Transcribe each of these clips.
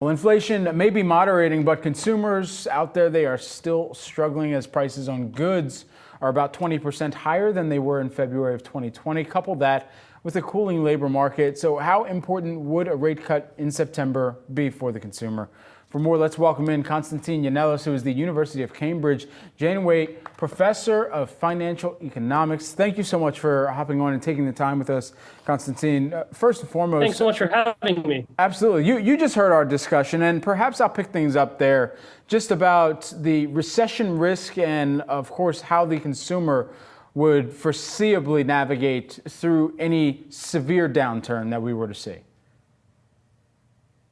Well, inflation may be moderating, but consumers out there, they are still struggling as prices on goods are about 20% higher than they were in February of 2020. Couple that with a cooling labor market. So how important would a rate cut in September be for the consumer? For more, let's welcome in Constantine Yannelis, who is the University of Cambridge Janeway Professor of Financial Economics. Thank you so much for hopping on and taking the time with us, Constantine. First and foremost, thanks so much for having me. Absolutely. You just heard our discussion, and perhaps I'll pick things up there just about the recession risk and, of course, how the consumer would foreseeably navigate through any severe downturn that we were to see.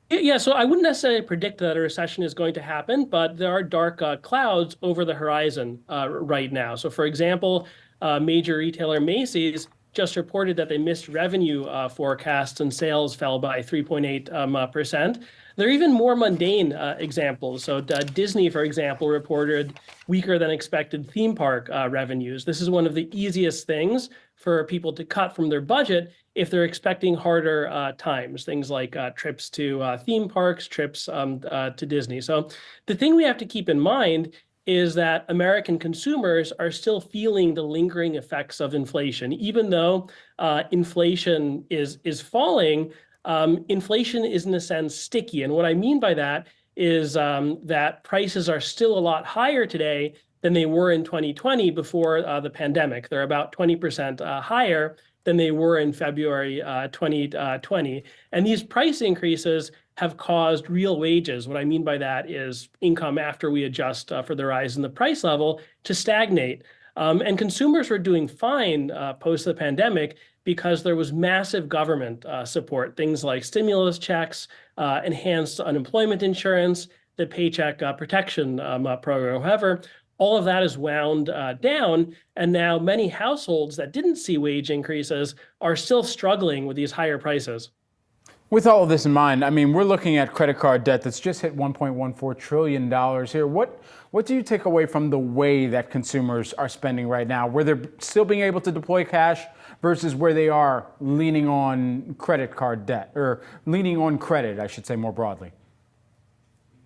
Yeah, so I wouldn't necessarily predict that a recession is going to happen, but there are dark clouds over the horizon right now. So, for example, major retailer Macy's just reported that they missed revenue forecasts and sales fell by 3.8%. There are even more mundane examples. So Disney, for example, reported weaker than expected theme park revenues. This is one of the easiest things for people to cut from their budget if they're expecting harder times, things like trips to theme parks, trips to Disney. So the thing we have to keep in mind is that American consumers are still feeling the lingering effects of inflation. Even though inflation is falling, inflation is in a sense sticky. And what I mean by that is that prices are still a lot higher today than they were in 2020 before the pandemic. They're about 20% higher than they were in February 2020. And these price increases have caused real wages. What I mean by that is income after we adjust for the rise in the price level to stagnate. And consumers were doing fine post the pandemic because there was massive government support, things like stimulus checks, enhanced unemployment insurance, the Paycheck Protection Program. However, all of that is wound down, and now many households that didn't see wage increases are still struggling with these higher prices. With all of this in mind, I mean, we're looking at credit card debt that's just hit $1.14 trillion here. What do you take away from the way that consumers are spending right now, where they're still being able to deploy cash versus where they are leaning on credit card debt, or leaning on credit, I should say more broadly?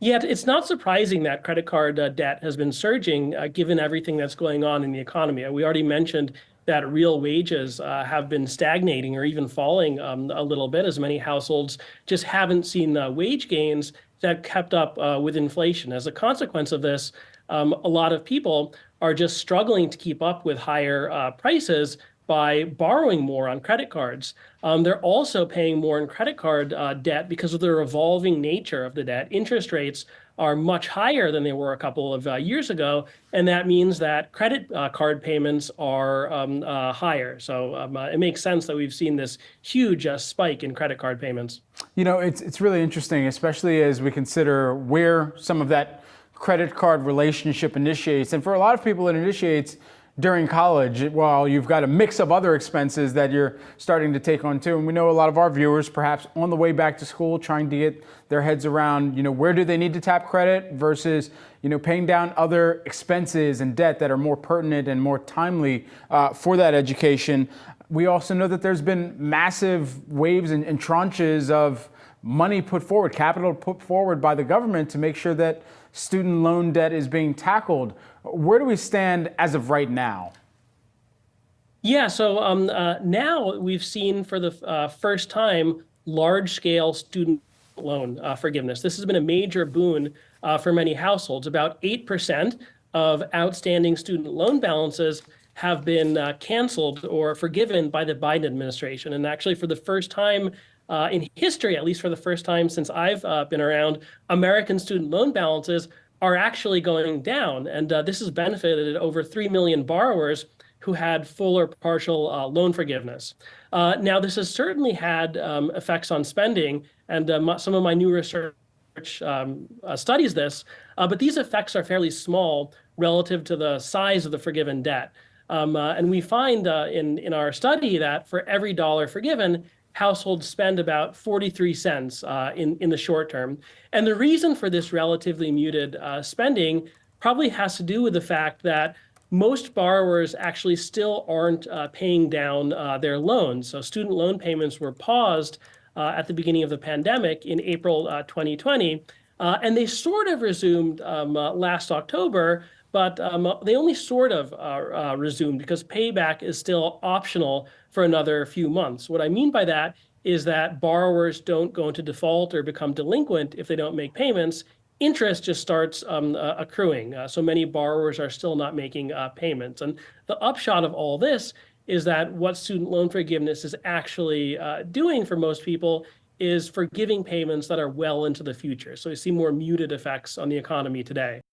Yeah, it's not surprising that credit card debt has been surging given everything that's going on in the economy. We already mentioned that real wages have been stagnating or even falling a little bit, as many households just haven't seen wage gains that kept up with inflation. As a consequence of this, a lot of people are just struggling to keep up with higher prices by borrowing more on credit cards. They're also paying more in credit card debt because of the revolving nature of the debt. Interest rates are much higher than they were a couple of years ago, and that means that credit card payments are higher. So it makes sense that we've seen this huge spike in credit card payments. You know, it's really interesting, especially as we consider where some of that credit card relationship initiates. And for a lot of people, it initiates during college, while you've got a mix of other expenses that you're starting to take on too. And we know a lot of our viewers, perhaps on the way back to school, trying to get their heads around, where do they need to tap credit versus, paying down other expenses and debt that are more pertinent and more timely for that education. We also know that there's been massive waves and tranches of money put forward, capital put forward by the government to make sure that student loan debt is being tackled. Where do we stand as of right now? Yeah, so now we've seen for the first time large-scale student loan forgiveness. This has been a major boon for many households. About 8% of outstanding student loan balances have been canceled or forgiven by the Biden administration. And actually, for the first time in history, at least for the first time since I've been around, American student loan balances are actually going down. And this has benefited over 3 million borrowers who had full or partial loan forgiveness. Now, this has certainly had effects on spending, and some of my new research studies this, but these effects are fairly small relative to the size of the forgiven debt. And we find in our study that for every dollar forgiven, households spend about 43 cents in the short term. And the reason for this relatively muted spending probably has to do with the fact that most borrowers actually still aren't paying down their loans. So student loan payments were paused at the beginning of the pandemic in April 2020. And they sort of resumed last October, but they only sort of resumed because payback is still optional for another few months. What I mean by that is that borrowers don't go into default or become delinquent if they don't make payments. Interest just starts accruing. So many borrowers are still not making payments. And the upshot of all this is that what student loan forgiveness is actually doing for most people is forgiving payments that are well into the future. So we see more muted effects on the economy today.